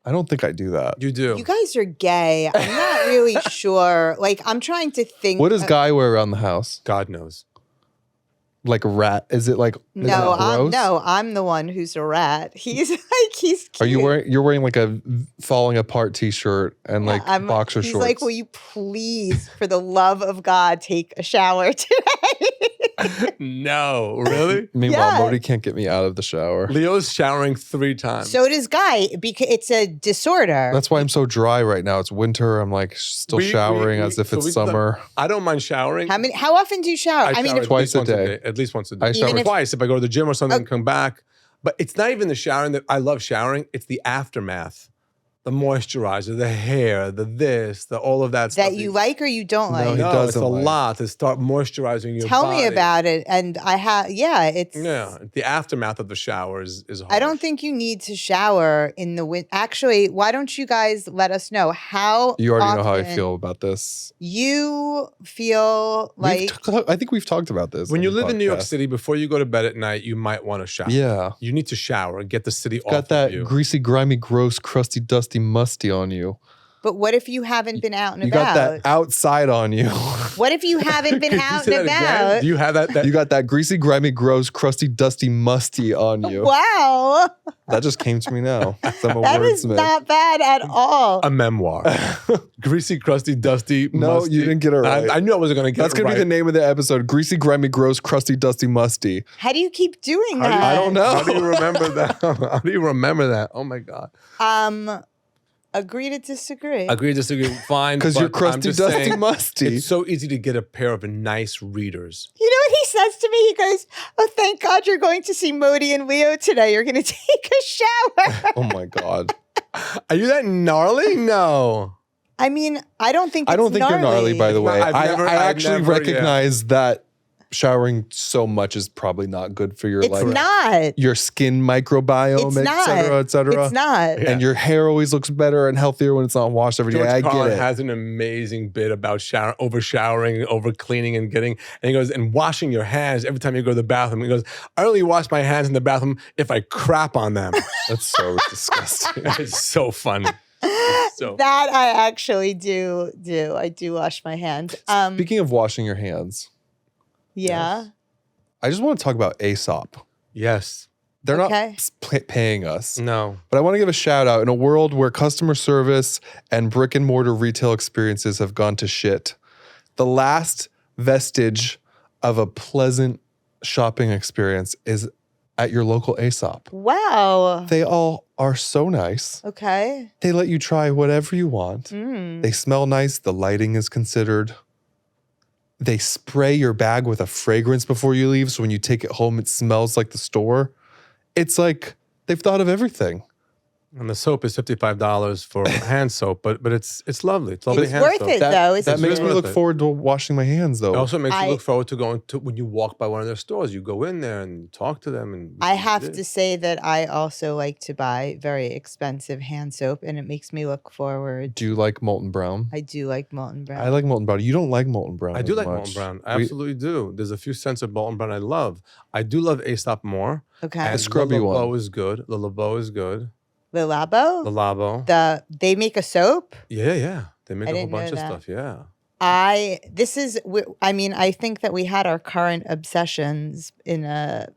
Speaker 3: I don't think I do that.
Speaker 1: You do.
Speaker 2: You guys are gay. I'm not really sure. Like, I'm trying to think.
Speaker 3: What does Guy wear around the house?
Speaker 1: God knows.
Speaker 3: Like a rat? Is it like
Speaker 2: No,
Speaker 3: gross?
Speaker 2: I'm the one who's a rat. He's cute.
Speaker 3: Are you wearing? You're wearing like a falling apart T-shirt and like boxer
Speaker 2: he's
Speaker 3: shorts.
Speaker 2: like, will you please, for the love of God, take a shower today?
Speaker 1: No, really?
Speaker 3: Meanwhile, Modi can't get me out of the shower.
Speaker 1: Leo's showering 3 times.
Speaker 2: So does Guy, because it's a disorder.
Speaker 3: That's why I'm so dry right now. It's winter. I'm like still showering as if it's summer.
Speaker 1: I don't mind showering.
Speaker 2: How often do you shower?
Speaker 1: I mean,
Speaker 3: twice a day.
Speaker 1: At least once a day.
Speaker 3: I shower
Speaker 1: twice if I go to the gym or something and come back. But it's not even the showering that I love showering. It's the aftermath. The moisturizer, the hair, the this, the all of that stuff.
Speaker 2: That you like or you don't like?
Speaker 3: No, he
Speaker 1: No,
Speaker 3: doesn't
Speaker 1: it's a
Speaker 3: like.
Speaker 1: lot to start moisturizing your
Speaker 2: Tell
Speaker 1: body.
Speaker 2: me about it. And I have, it's.
Speaker 1: Yeah, the aftermath of the shower is hard.
Speaker 2: I don't think you need to shower in the winter. Actually, why don't you guys let us know how
Speaker 3: You already know how I
Speaker 2: often
Speaker 3: feel about this.
Speaker 2: You feel like.
Speaker 3: I think we've talked about this.
Speaker 1: When
Speaker 3: on
Speaker 1: you
Speaker 3: the
Speaker 1: live in New York
Speaker 3: podcast.
Speaker 1: City, before you go to bed at night, you might want to shower.
Speaker 3: Yeah.
Speaker 1: You need to shower and get the city off
Speaker 3: Got that
Speaker 1: of you.
Speaker 3: greasy, grimy, gross, crusty, dusty, musty on you.
Speaker 2: But what if you haven't been out and
Speaker 3: You
Speaker 2: about?
Speaker 3: got that outside on you.
Speaker 2: What if you haven't been
Speaker 1: Could you
Speaker 2: out
Speaker 1: say
Speaker 2: and
Speaker 1: that again?
Speaker 2: about?
Speaker 1: Do you have that?
Speaker 3: You got that greasy, grimy, gross, crusty, dusty, musty on you.
Speaker 2: Wow.
Speaker 3: That just came to me now. I'm a
Speaker 2: That is
Speaker 3: wordsmith.
Speaker 2: not bad at all.
Speaker 1: A memoir. Greasy, crusty, dusty,
Speaker 3: No,
Speaker 1: musty.
Speaker 3: you didn't get it right.
Speaker 1: I knew I wasn't going to get
Speaker 3: That's
Speaker 1: it
Speaker 3: going
Speaker 1: right.
Speaker 3: to be the name of the episode. Greasy, grimy, gross, crusty, dusty, musty.
Speaker 2: How do you keep doing that?
Speaker 3: I don't know.
Speaker 1: How do you remember that? How do you remember that? Oh my God.
Speaker 2: Agree to disagree.
Speaker 1: Agree, disagree, fine.
Speaker 3: Because
Speaker 1: but
Speaker 3: you're
Speaker 1: I'm
Speaker 3: crusty,
Speaker 1: just
Speaker 3: dusty,
Speaker 1: saying,
Speaker 3: musty.
Speaker 1: It's so easy to get a pair of nice readers.
Speaker 2: You know what he says to me? He goes, "Oh, thank God you're going to see Modi and Leo today. You're going to take a shower."
Speaker 3: Oh my God.
Speaker 1: Are you that gnarly? No.
Speaker 2: I mean, I don't think
Speaker 3: I don't think you're gnarly, by the way.
Speaker 1: I've
Speaker 3: I actually
Speaker 1: never,
Speaker 3: recognize that showering so much is probably not good for your
Speaker 2: it's not.
Speaker 3: your skin microbiome,
Speaker 2: It's
Speaker 3: et
Speaker 2: not.
Speaker 3: cetera, et cetera.
Speaker 2: It's not.
Speaker 1: Yeah.
Speaker 3: And your hair always looks better and healthier when it's not washed every day.
Speaker 1: George
Speaker 3: I get
Speaker 1: Carlin
Speaker 3: it.
Speaker 1: has an amazing bit about over showering, over cleaning and getting, and he goes, and washing your hands every time you go to the bathroom. He goes, I only wash my hands in the bathroom if I crap on them.
Speaker 3: That's so disgusting.
Speaker 1: It's so funny. It's so
Speaker 2: That I actually do. I do wash my hands.
Speaker 3: Speaking of washing your hands,
Speaker 2: Yeah.
Speaker 3: I just want to talk about Aesop.
Speaker 1: Yes.
Speaker 3: They're
Speaker 2: Okay.
Speaker 3: not paying us.
Speaker 1: No.
Speaker 3: But I want to give a shout out in a world where customer service and brick and mortar retail experiences have gone to shit. The last vestige of a pleasant shopping experience is at your local Aesop.
Speaker 2: Wow.
Speaker 3: They all are so nice.
Speaker 2: Okay.
Speaker 3: They let you try whatever you want.
Speaker 2: Mm.
Speaker 3: They smell nice. The lighting is considered. They spray your bag with a fragrance before you leave. So when you take it home, it smells like the store. It's like they've thought of everything.
Speaker 1: And the soap is $55 for hand soap, but it's lovely. It's lovely
Speaker 2: It's
Speaker 1: hand
Speaker 2: worth
Speaker 1: soap.
Speaker 2: it, though. It's
Speaker 3: That makes me
Speaker 1: worth
Speaker 3: look
Speaker 1: it.
Speaker 3: forward to washing my hands, though.
Speaker 1: It also makes you
Speaker 2: I-
Speaker 1: look forward to going to when you walk by one of their stores. You go in there and you talk to them. And
Speaker 2: I have to say that I also like to buy very expensive hand soap, and it makes me look forward.
Speaker 3: Do you like Molten Brown?
Speaker 2: I do like Molten Brown.
Speaker 3: I like Molten Brown. You don't like Molten Brown.
Speaker 1: I do
Speaker 3: as
Speaker 1: like
Speaker 3: much.
Speaker 1: Molten Brown. I absolutely do. There's a few scents of Molten Brown I love. I do love Aesop more.
Speaker 2: Okay.
Speaker 1: And
Speaker 3: scrubby
Speaker 1: Le
Speaker 3: one.
Speaker 1: Labo is good. Le Labo is good.
Speaker 2: The Labo?
Speaker 1: Le Labo.
Speaker 2: They make a soap?
Speaker 1: Yeah. They make
Speaker 2: I
Speaker 1: a whole
Speaker 2: didn't know
Speaker 1: bunch of
Speaker 2: that.
Speaker 1: stuff. Yeah.
Speaker 2: I think that we had our current obsessions in a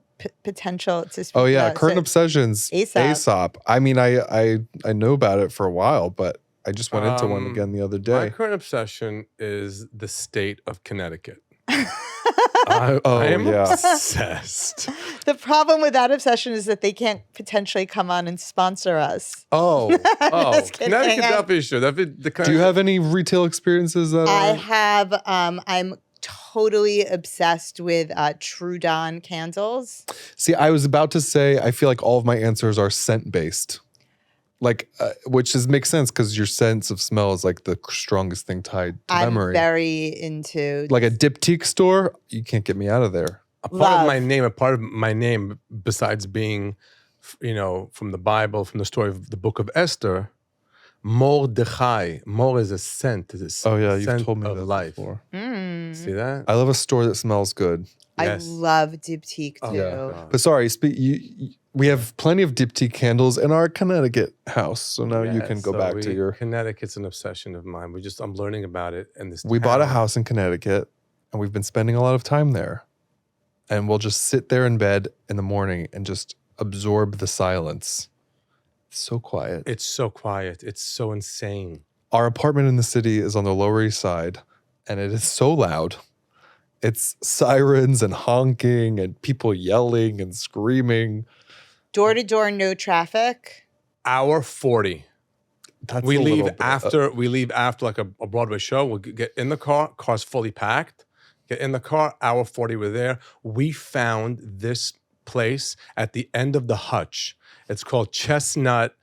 Speaker 2: potential to speak
Speaker 3: Oh yeah,
Speaker 2: about.
Speaker 3: current
Speaker 2: So
Speaker 3: obsessions.
Speaker 2: Aesop.
Speaker 3: I mean, I know about it for a while, but I just went into one again the other
Speaker 1: My
Speaker 3: day.
Speaker 1: current obsession is the state of Connecticut.
Speaker 3: Oh,
Speaker 1: I am
Speaker 3: yeah.
Speaker 1: obsessed.
Speaker 2: The problem with that obsession is that they can't potentially come on and sponsor us.
Speaker 1: Oh,
Speaker 2: Just kidding.
Speaker 1: Connecticut definitely should.
Speaker 3: Do you have any retail experiences that
Speaker 2: I
Speaker 3: are?
Speaker 2: have. I'm totally obsessed with True Dawn candles.
Speaker 3: See, I was about to say, I feel like all of my answers are scent based. Like, makes sense because your sense of smell is like the strongest thing tied to
Speaker 2: I'm
Speaker 3: memory.
Speaker 2: very into.
Speaker 3: Like a diptyque store, you can't get me out of there.
Speaker 1: A part
Speaker 2: Love.
Speaker 1: of my name, besides being, from the Bible, from the story of the book of Esther, Mordechai. Mor is a scent. It's a
Speaker 3: Oh yeah, you've
Speaker 1: scent
Speaker 3: told me
Speaker 1: of
Speaker 3: that
Speaker 1: life.
Speaker 3: before.
Speaker 1: See that?
Speaker 3: I love a store that smells good.
Speaker 1: Yes.
Speaker 2: I love diptyque too.
Speaker 1: Oh, God.
Speaker 3: But sorry, we have plenty of diptyque candles in our Connecticut house, so now you
Speaker 1: Yeah,
Speaker 3: can go
Speaker 1: so
Speaker 3: back to your.
Speaker 1: Connecticut's an obsession of mine. I'm learning about it, and this.
Speaker 3: We bought a
Speaker 1: town-
Speaker 3: house in Connecticut, and we've been spending a lot of time there. And we'll just sit there in bed in the morning and just absorb the silence. It's so quiet.
Speaker 1: It's so quiet. It's so insane.
Speaker 3: Our apartment in the city is on the Lower East Side, and it is so loud. It's sirens and honking and people yelling and screaming.
Speaker 2: Door to door, no traffic.
Speaker 1: Hour 40.
Speaker 3: That's
Speaker 1: We
Speaker 3: a
Speaker 1: leave
Speaker 3: little bit-
Speaker 1: after like a Broadway show. We'll get in the car. Car's fully packed. Get in the car. Hour 40. We're there. We found this place at the end of the Hutch. It's called Chestnut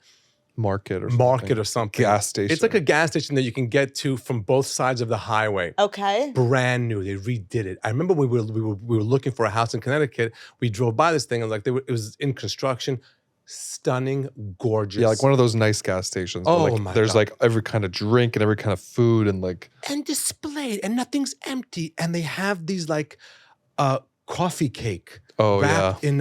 Speaker 3: Market or
Speaker 1: something.
Speaker 3: Gas station.
Speaker 1: It's like a gas station that you can get to from both sides of the highway.
Speaker 2: Okay.
Speaker 1: Brand new. They redid it. I remember we were looking for a house in Connecticut. We drove by this thing and it was in construction. Stunning, gorgeous.
Speaker 3: Yeah, like one of those nice gas stations.
Speaker 1: Oh,
Speaker 3: where
Speaker 1: my
Speaker 3: there's
Speaker 1: God.
Speaker 3: like every kind of drink and every kind of food and like.
Speaker 1: And displayed, and nothing's empty. And they have these like coffee cake.
Speaker 3: Oh
Speaker 1: wrapped in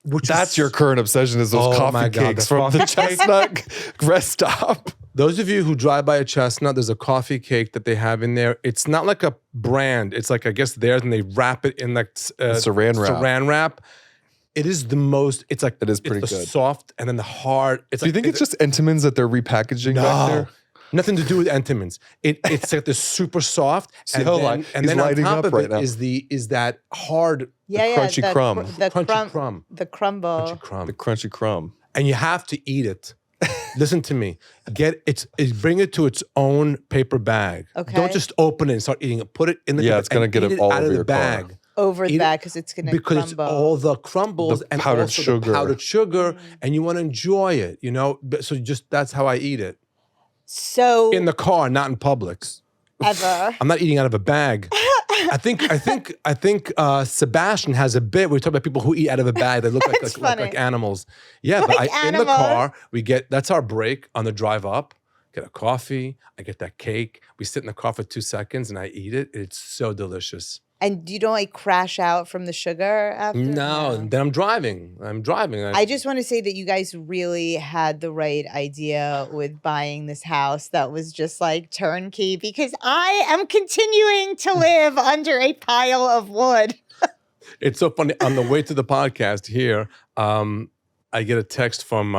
Speaker 3: That's your current obsession is those
Speaker 1: Oh, my
Speaker 3: coffee
Speaker 1: God,
Speaker 3: cakes
Speaker 1: the
Speaker 3: from the
Speaker 1: coffee cake.
Speaker 3: Chestnut rest stop.
Speaker 1: Those of you who drive by a Chestnut, there's a coffee cake that they have in there. It's not like a brand. It's like, I guess theirs, and they wrap it in like
Speaker 3: Saran wrap.
Speaker 1: Saran wrap. It is the most, it's like,
Speaker 3: It is pretty
Speaker 1: it's the
Speaker 3: good.
Speaker 1: soft and then the hard. It's
Speaker 3: Do you
Speaker 1: like,
Speaker 3: think it's just Entenmann's that they're repackaging back there?
Speaker 1: Nothing to do with Entenmann's. It's like this super soft.
Speaker 3: See how
Speaker 1: and
Speaker 3: he's
Speaker 1: then on
Speaker 3: lighting
Speaker 1: top
Speaker 3: up
Speaker 1: of
Speaker 3: right
Speaker 1: it
Speaker 3: now.
Speaker 1: is that hard
Speaker 3: crunchy crumb.
Speaker 2: The
Speaker 1: crunchy crumb.
Speaker 2: The crumble.
Speaker 1: crunchy crumb.
Speaker 3: The crunchy crumb.
Speaker 1: And you have to eat it. Listen to me. Bring it to its own paper bag.
Speaker 2: Okay.
Speaker 1: Don't just open it and start eating it. Put it in the
Speaker 3: Yeah, it's gonna
Speaker 1: and
Speaker 3: get
Speaker 1: eat
Speaker 3: it all
Speaker 1: out
Speaker 3: over
Speaker 1: of the
Speaker 3: your car.
Speaker 1: bag.
Speaker 2: Over
Speaker 1: Eat it
Speaker 2: that because it's gonna
Speaker 1: Because
Speaker 2: crumble.
Speaker 1: it's all the crumbles
Speaker 3: The
Speaker 1: and
Speaker 3: powdered
Speaker 1: also
Speaker 3: sugar.
Speaker 1: the powdered sugar, and you want to enjoy it, So that's how I eat it.
Speaker 2: So
Speaker 1: In the car, not in public.
Speaker 2: ever.
Speaker 1: I'm not eating out of a bag. I think Sebastian has a bit where we talk about people who eat out of a bag. They look
Speaker 2: That's
Speaker 1: like
Speaker 2: funny.
Speaker 1: animals. Yeah, but
Speaker 2: Like
Speaker 1: in the
Speaker 2: animals.
Speaker 1: car, that's our break on the drive up. Get a coffee. I get that cake. We sit in the car for 2 seconds and I eat it. It's so delicious.
Speaker 2: And you don't like crash out from the sugar after?
Speaker 1: No, then I'm driving.
Speaker 2: I just want to say that you guys really had the right idea with buying this house that was just like turnkey because I am continuing to live under a pile of wood.
Speaker 1: It's so funny. On the way to the podcast here, I get a text from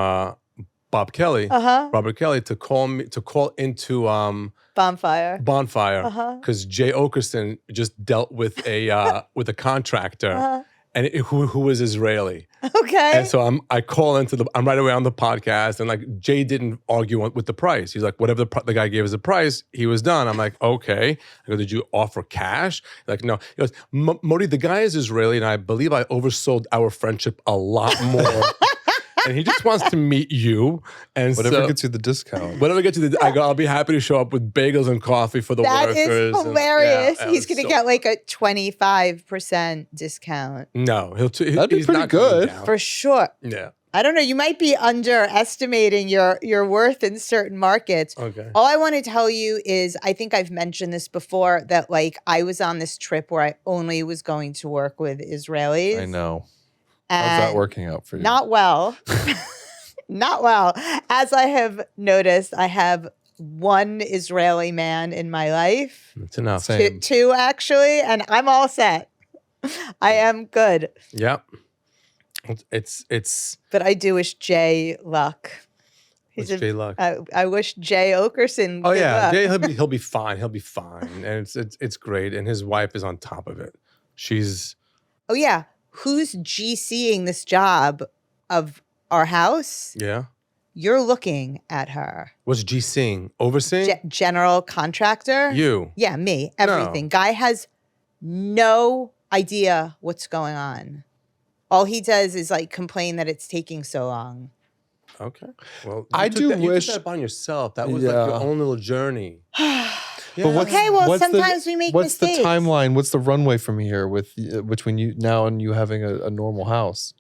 Speaker 1: Bob Kelly, Robert Kelly, to call into
Speaker 2: Bonfire.
Speaker 1: Bonfire because Jay Okerson just dealt with a contractor and who was Israeli.
Speaker 2: Okay.
Speaker 1: And so I call into I'm right away on the podcast, and like Jay didn't argue with the price. He's like, whatever the guy gave us a price, he was done. I'm like, okay. I go, did you offer cash? Like, no. He goes, Modi, the guy is Israeli, and I believe I oversold our friendship a lot more. and he just wants to meet you. And
Speaker 3: Whatever gets you the discount.
Speaker 1: Whatever gets you I go, I'll be happy to show up with bagels and coffee for the workers.
Speaker 2: That is hilarious.
Speaker 1: And,
Speaker 2: He's going to get like a 25% discount.
Speaker 1: No,
Speaker 3: That'd be
Speaker 1: he's
Speaker 3: pretty
Speaker 1: not coming
Speaker 3: good.
Speaker 1: down.
Speaker 2: For sure.
Speaker 1: Yeah.
Speaker 2: I don't know. You might be underestimating your worth in certain markets.
Speaker 1: Okay.
Speaker 2: All I want to tell you is, I think I've mentioned this before, that like I was on this trip where I only was going to work with Israelis.
Speaker 3: I know. How's that working out for you?
Speaker 2: Not well. Not well. As I have noticed, I have one Israeli man in my life.
Speaker 1: It's enough.
Speaker 3: Same.
Speaker 2: Two actually, and I'm all set. I am good.
Speaker 1: Yep. It's.
Speaker 2: But I do wish Jay luck.
Speaker 1: What's Jay luck?
Speaker 2: I wish Jay Okerson.
Speaker 1: Oh
Speaker 2: good
Speaker 1: yeah,
Speaker 2: luck.
Speaker 1: Jay, he'll be fine. He'll be fine, and it's great. And his wife is on top of it. She's.
Speaker 2: Oh yeah, who's GCing this job of our house?
Speaker 1: Yeah.
Speaker 2: You're looking at her.
Speaker 1: What's GCing? Overseeing?
Speaker 2: General contractor.
Speaker 1: You.
Speaker 2: Yeah, me. Everything.
Speaker 1: No.
Speaker 2: Guy has no idea what's going on. All he does is like complain that it's taking so long.
Speaker 1: Okay. Well,
Speaker 3: I do
Speaker 1: you
Speaker 3: wish-
Speaker 1: took that upon yourself. That was like your own little journey.
Speaker 3: But what's,
Speaker 2: Okay, well,
Speaker 3: what's
Speaker 2: sometimes we make
Speaker 3: what's
Speaker 2: mistakes.
Speaker 3: the timeline? What's the runway from here with between you now and you having a normal house?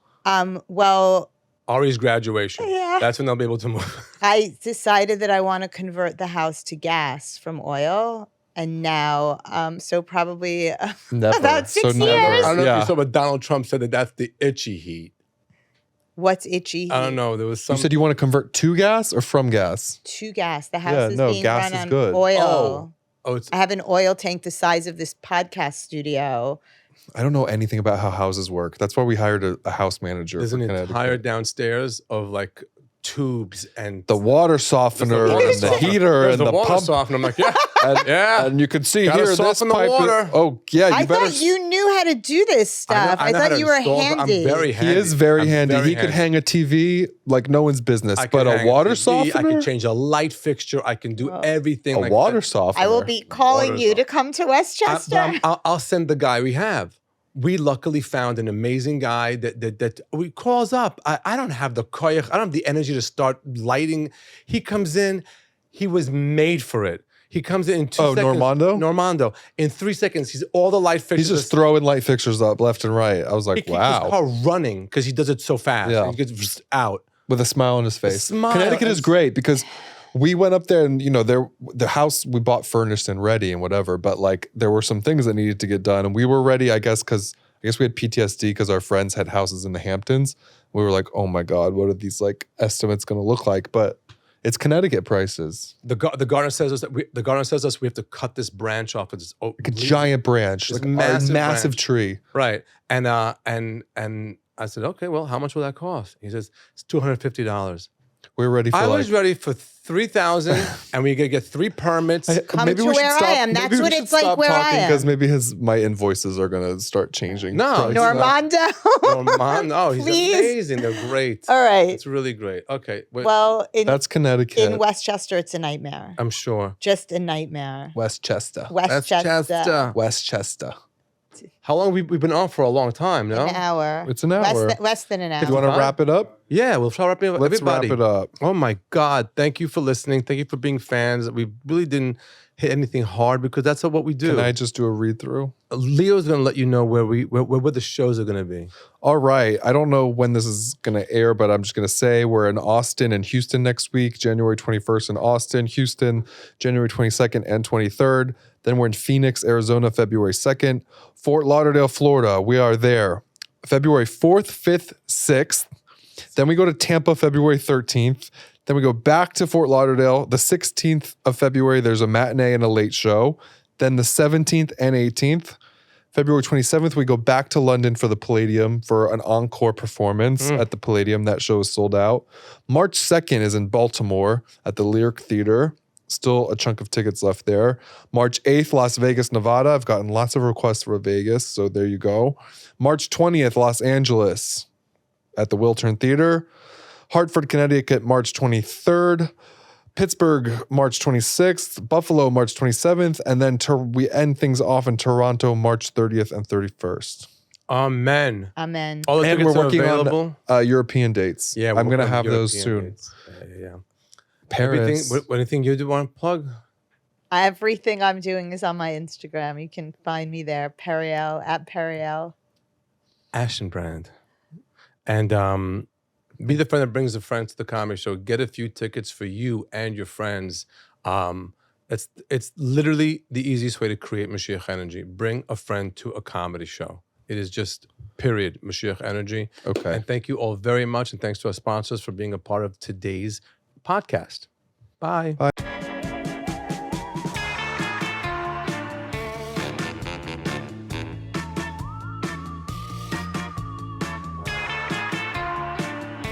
Speaker 2: Well,
Speaker 1: Ari's graduation.
Speaker 2: Yeah.
Speaker 1: That's when they'll be able to move.
Speaker 2: I decided that I want to convert the house to gas from oil. And now, so probably
Speaker 3: Never.
Speaker 2: about 6
Speaker 3: So never.
Speaker 2: years.
Speaker 1: I don't know if
Speaker 3: Yeah.
Speaker 1: you saw, but Donald Trump said that that's the itchy heat.
Speaker 2: What's itchy?
Speaker 1: I don't know. There was some.
Speaker 3: You said you want to convert to gas or from gas?
Speaker 2: To gas. The house
Speaker 3: Yeah,
Speaker 2: is
Speaker 3: no,
Speaker 2: being
Speaker 3: gas
Speaker 2: run
Speaker 3: is
Speaker 2: on
Speaker 3: good.
Speaker 2: oil.
Speaker 1: Oh, it's
Speaker 2: I have an oil tank the size of this podcast studio.
Speaker 3: I don't know anything about how houses work. That's why we hired a house manager.
Speaker 1: there's
Speaker 3: for
Speaker 1: an
Speaker 3: Connecticut.
Speaker 1: entire downstairs of like tubes and
Speaker 3: The water softener
Speaker 1: There's the water
Speaker 3: and the
Speaker 1: softener.
Speaker 3: heater
Speaker 1: There's
Speaker 3: and
Speaker 1: the
Speaker 3: the
Speaker 1: water
Speaker 3: pump.
Speaker 1: softener. I'm like, yeah,
Speaker 3: And,
Speaker 1: yeah.
Speaker 3: and you can see
Speaker 1: Gotta
Speaker 3: here this
Speaker 1: soften the
Speaker 3: pipe.
Speaker 1: water.
Speaker 3: Oh yeah, you
Speaker 2: I
Speaker 3: better.
Speaker 2: thought you knew how to do this stuff. I,
Speaker 1: know how
Speaker 2: thought
Speaker 1: to
Speaker 2: you were
Speaker 1: install,
Speaker 2: handy.
Speaker 1: I'm very
Speaker 3: He
Speaker 1: handy.
Speaker 3: is very
Speaker 1: I'm
Speaker 3: handy.
Speaker 1: very
Speaker 3: He could hang a TV like no one's business.
Speaker 1: I
Speaker 3: But
Speaker 1: can
Speaker 3: a
Speaker 1: hang
Speaker 3: water
Speaker 1: TV, I
Speaker 3: softener,
Speaker 1: can change a light fixture. I can do everything.
Speaker 3: a
Speaker 1: like
Speaker 3: water
Speaker 1: that.
Speaker 3: softener.
Speaker 2: I will be calling
Speaker 1: Water
Speaker 2: you to
Speaker 1: softener.
Speaker 2: come to Westchester.
Speaker 1: I'll send the guy we have. We luckily found an amazing guy that we calls up. I don't have the koyach. I don't have the energy to start lighting. He comes in. He was made for it. He comes in 2 seconds. Normando. In 3 seconds, he's all the light fixtures.
Speaker 3: He's just throwing light fixtures up left and right. I was
Speaker 1: He
Speaker 3: like,
Speaker 1: keeps
Speaker 3: wow.
Speaker 1: his car running because he does it so fast.
Speaker 3: Yeah.
Speaker 1: He gets out.
Speaker 3: With a smile on his face.
Speaker 1: smile
Speaker 3: Connecticut is
Speaker 1: and-
Speaker 3: great because we went up there and the house we bought furnished and ready and whatever, but like there were some things that needed to get done and we were ready, I guess we had PTSD because our friends had houses in the Hamptons. We were like, oh my God, what are these like estimates going to look like? But it's Connecticut prices.
Speaker 1: The gardener says us we have to cut this branch off of this
Speaker 3: Like a giant branch,
Speaker 1: This
Speaker 3: like
Speaker 1: massive
Speaker 3: a massive
Speaker 1: branch.
Speaker 3: tree.
Speaker 1: right. And I said, okay, well, how much will that cost? He says it's $250.
Speaker 3: We were ready for
Speaker 1: I
Speaker 3: like,
Speaker 1: was ready for $3,000, and we could get 3 permits.
Speaker 2: Come to where I am. That's what it's like where I am.
Speaker 3: Because maybe my invoices are going to start changing.
Speaker 1: No.
Speaker 3: prices.
Speaker 2: Normando.
Speaker 1: No, he's
Speaker 2: Please.
Speaker 1: amazing. They're great.
Speaker 2: All right.
Speaker 1: It's really great. Okay.
Speaker 2: Well,
Speaker 3: That's Connecticut.
Speaker 2: in Westchester, it's a nightmare.
Speaker 1: I'm sure.
Speaker 2: Just a nightmare.
Speaker 3: Westchester.
Speaker 2: Westchester.
Speaker 3: Westchester.
Speaker 1: How long we've been on for a long time, no?
Speaker 2: An hour.
Speaker 3: It's an hour.
Speaker 2: Less than an hour.
Speaker 3: Do you want to
Speaker 1: Fine.
Speaker 3: wrap it up?
Speaker 1: Yeah, we'll try wrapping up.
Speaker 3: Let's
Speaker 1: Everybody.
Speaker 3: wrap it up.
Speaker 1: Oh my God. Thank you for listening. Thank you for being fans. We really didn't hit anything hard because that's what we do.
Speaker 3: Can I just do a read through?
Speaker 1: Leo's going to let you know where the shows are going to be.
Speaker 3: All right. I don't know when this is going to air, but I'm just going to say we're in Austin and Houston next week, January 21st in Austin, Houston, January 22nd and 23rd. Then we're in Phoenix, Arizona, February 2nd. Fort Lauderdale, Florida. We are there February 4th, 5th, 6th. Then we go to Tampa, February 13th. Then we go back to Fort Lauderdale. The 16th of February, there's a matinee and a late show. Then the 17th and 18th. February 27th, we go back to London for the Palladium for an encore performance at the Palladium. That show is sold out. March 2nd is in Baltimore at the Lyric Theater. Still a chunk of tickets left there. March 8th, Las Vegas, Nevada. I've gotten lots of requests for Vegas, so there you go. March 20th, Los Angeles at the Wiltern Theater. Hartford, Connecticut, March 23rd. Pittsburgh, March 26th. Buffalo, March 27th. And then we end things off in Toronto, March 30th and 31st.
Speaker 1: Amen.
Speaker 2: Amen.
Speaker 1: All the
Speaker 3: And
Speaker 1: tickets
Speaker 3: we're
Speaker 1: are
Speaker 3: working
Speaker 1: available.
Speaker 3: on European dates.
Speaker 1: Yeah,
Speaker 3: I'm
Speaker 1: we're
Speaker 3: going to
Speaker 1: working on
Speaker 3: have those
Speaker 1: European
Speaker 3: soon.
Speaker 1: dates. Yeah.
Speaker 3: Paris.
Speaker 1: Anything you do want to plug?
Speaker 2: Everything I'm doing is on my Instagram. You can find me there, Periel, at Periel.
Speaker 1: Ashenbrand. And be the friend that brings a friend to the comedy show. Get a few tickets for you and your friends. It's literally the easiest way to create Moshiach energy. Bring a friend to a comedy show. It is just period Moshiach energy.
Speaker 3: Okay.
Speaker 1: And thank you all very much. And thanks to our sponsors for being a part of today's podcast. Bye.
Speaker 3: Bye.